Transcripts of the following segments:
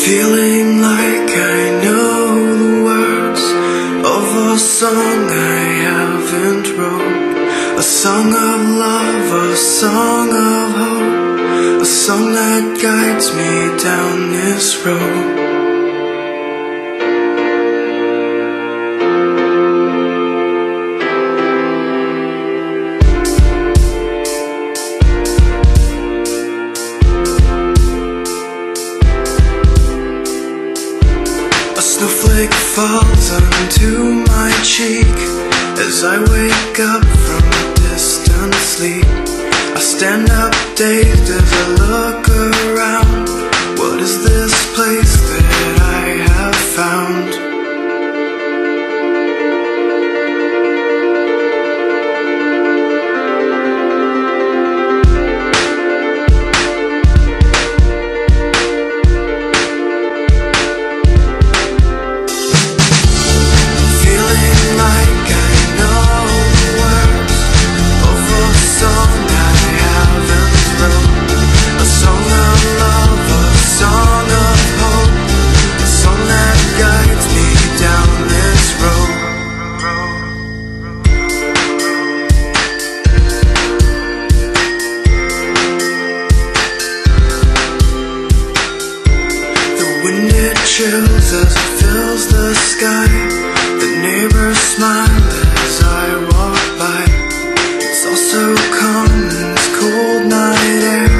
Feeling like I know the words of a song I haven't wrote. A song of love, a song of hope, a song that guides me down this road. A snowflake falls onto my cheek as I wake up from a distant sleep. I stand up dazed as I look around. What is this place that I have found? Chills as it fills the sky. The neighbors smile as I walk by. It's all so calm in this cold night air,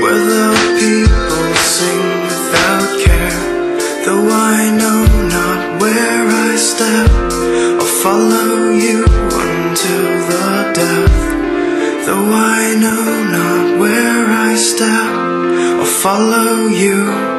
where the people sing without care. Though I know not where I step, I'll follow you until the death. Though I know not where I step, I'll follow you